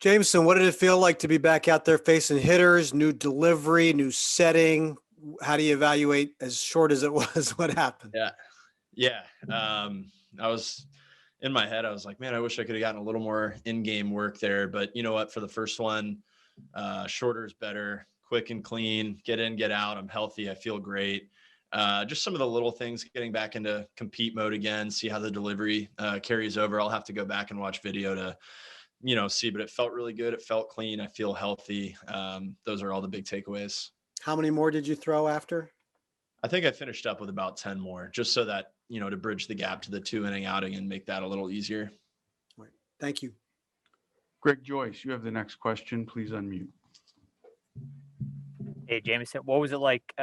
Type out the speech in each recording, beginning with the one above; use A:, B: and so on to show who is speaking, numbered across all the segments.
A: Jameson, what did it feel like to be back out there facing hitters, new delivery, new setting? How do you evaluate, as short as it was, what happened?
B: Yeah. Yeah. I was in my head, I was like, man, I wish I could have gotten a little more in-game work there. But you know what? For the first one, shorter is better, quick and clean, get in, get out. I'm healthy. I feel great. Just some of the little things, getting back into compete mode again, see how the delivery carries over. I'll have to go back and watch video to, see, but it felt really good. It felt clean. I feel healthy. Those are all the big takeaways.
A: How many more did you throw after?
B: I think I finished up with about 10 more, just so that, to bridge the gap to the 2 inning outing and make that a little easier.
A: Right. Thank you.
C: Greg Joyce, you have the next question. Please unmute.
D: Hey, Jameson, what was it like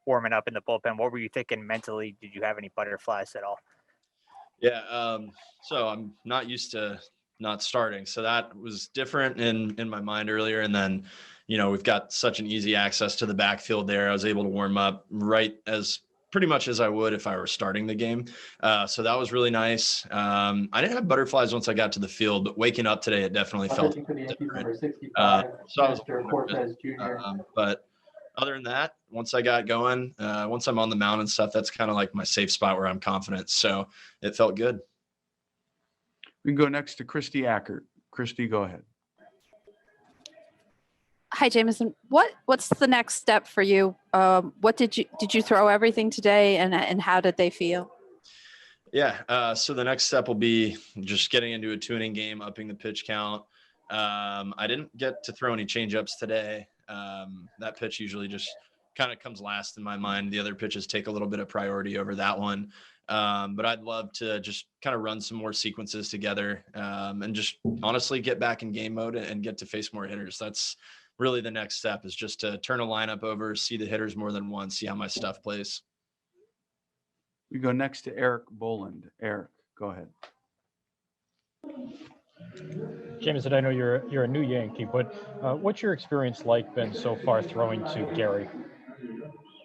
D: warming up in the bullpen? What were you thinking mentally? Did you have any butterflies at all?
B: Yeah. So I'm not used to not starting. So that was different in my mind earlier. And then, we've got such an easy access to the backfield there. I was able to warm up pretty much as I would if I were starting the game. So that was really nice. I didn't have butterflies once I got to the field, but waking up today, it definitely felt different. So I was a little nervous. But other than that, once I got going, once I'm on the mound and stuff, that's kind of like my safe spot where I'm confident. So it felt good.
C: We can go next to Christy Ackert. Christy, go ahead.
E: Hi, Jameson. What's the next step for you? What did you throw everything today, and how did they feel?
B: Yeah. So the next step will be just getting into a 2 inning game, upping the pitch count. I didn't get to throw any changeups today. That pitch usually just kind of comes last in my mind. The other pitches take a little bit of priority over that one. But I'd love to just kind of run some more sequences together, and just honestly get back in game mode and get to face more hitters. That's really the next step, is just to turn a lineup over, see the hitters more than once, see how my stuff plays.
C: We go next to Eric Boland. Eric, go ahead.
F: Jameson, I know you're a new Yankee, but what's your experience been so far throwing to Gary?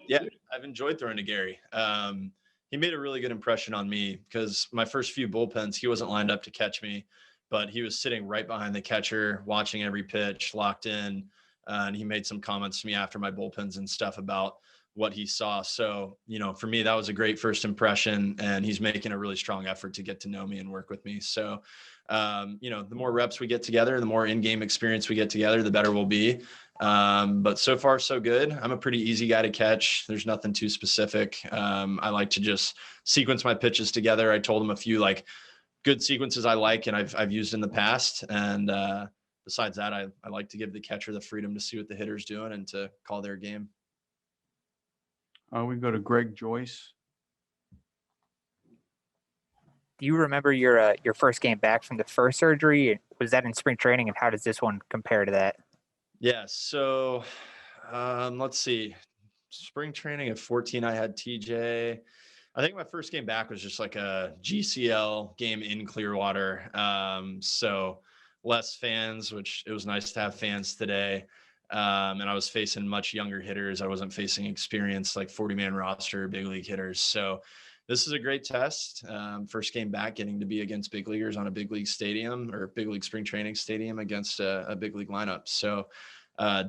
B: Yeah, I've enjoyed throwing to Gary. He made a really good impression on me because my first few bullpens, he wasn't lined up to catch me, but he was sitting right behind the catcher, watching every pitch, locked in. And he made some comments to me after my bullpens and stuff about what he saw. So, for me, that was a great first impression, and he's making a really strong effort to get to know me and work with me. So, the more reps we get together, the more in-game experience we get together, the better we'll be. But so far, so good. I'm a pretty easy guy to catch. There's nothing too specific. I like to just sequence my pitches together. I told him a few good sequences I like and I've used in the past. And besides that, I like to give the catcher the freedom to see what the hitter's doing and to call their game.
C: We go to Greg Joyce.
D: Do you remember your first game back from the first surgery? Was that in spring training, and how does this one compare to that?
B: Yeah. So let's see. Spring training at 14, I had TJ. I think my first game back was just like a GCL game in Clearwater. So less fans, which it was nice to have fans today. And I was facing much younger hitters. I wasn't facing experienced 40-man roster, big league hitters. So this is a great test. First game back, getting to be against big leaguers on a big league stadium or big league spring training stadium against a big league lineup. So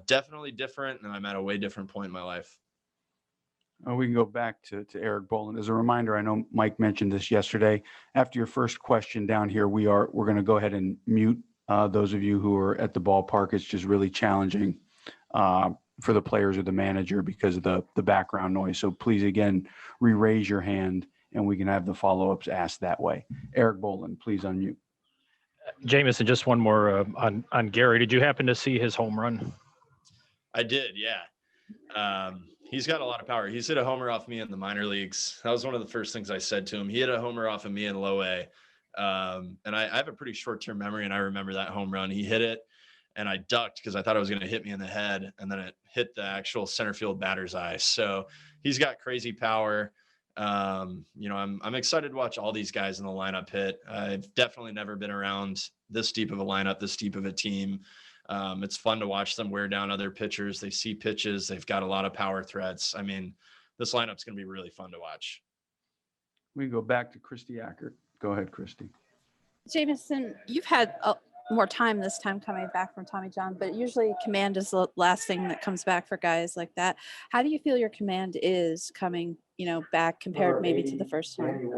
B: definitely different. And I'm at a way different point in my life.
C: We can go back to Eric Boland. As a reminder, I know Mike mentioned this yesterday. After your first question down here, we're going to go ahead and mute those of you who are at the ballpark. It's just really challenging for the players or the manager because of the background noise. So please, again, re-raise your hand and we can have the follow-ups asked that way. Eric Boland, please unmute.
F: Jameson, just one more on Gary. Did you happen to see his home run?
B: I did, yeah. He's got a lot of power. He's hit a homer off me in the minor leagues. That was one of the first things I said to him. He hit a homer off of me in low A. And I have a pretty short-term memory, and I remember that home run. He hit it, and I ducked because I thought it was going to hit me in the head, and then it hit the actual center field batter's eye. So he's got crazy power. I'm excited to watch all these guys in the lineup hit. I've definitely never been around this deep of a lineup, this deep of a team. It's fun to watch them wear down other pitchers. They see pitches. They've got a lot of power threats. I mean, this lineup's going to be really fun to watch.
C: We go back to Christy Ackert. Go ahead, Christy.
E: Jameson, you've had more time this time coming back from Tommy John, but usually command is the last thing that comes back for guys like that. How do you feel your command is coming, back compared maybe to the first time?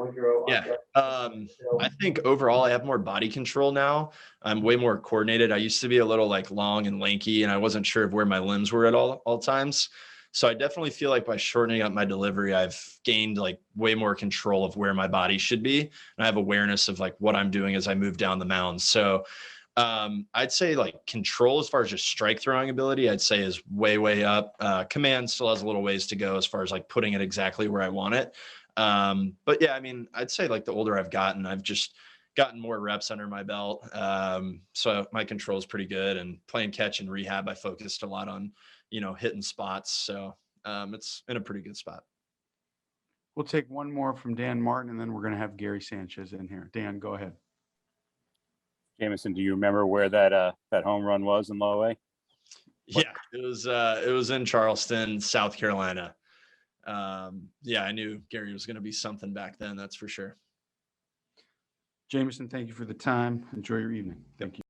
B: Yeah. I think overall I have more body control now. I'm way more coordinated. I used to be a little like long and lanky, and I wasn't sure of where my limbs were at all times. So I definitely feel like by shortening up my delivery, I've gained like way more control of where my body should be. And I have awareness of like what I'm doing as I move down the mound. So I'd say like control as far as just strike throwing ability, I'd say is way up. Command still has a little ways to go as far as like putting it exactly where I want it. But yeah, I mean, I'd say like the older I've gotten, I've just gotten more reps under my belt. So my control is pretty good, and playing catch and rehab, I focused a lot on, hitting spots. So it's in a pretty good spot.
C: We'll take one more from Dan Martin, and then we're going to have Gary Sanchez in here. Dan, go ahead.
G: Jameson, do you remember where that home run was in low A?
B: Yeah, it was in Charleston, South Carolina. Yeah, I knew Gary was going to be something back then. That's for sure.
C: Jameson, thank you for the time. Enjoy your evening. Thank you.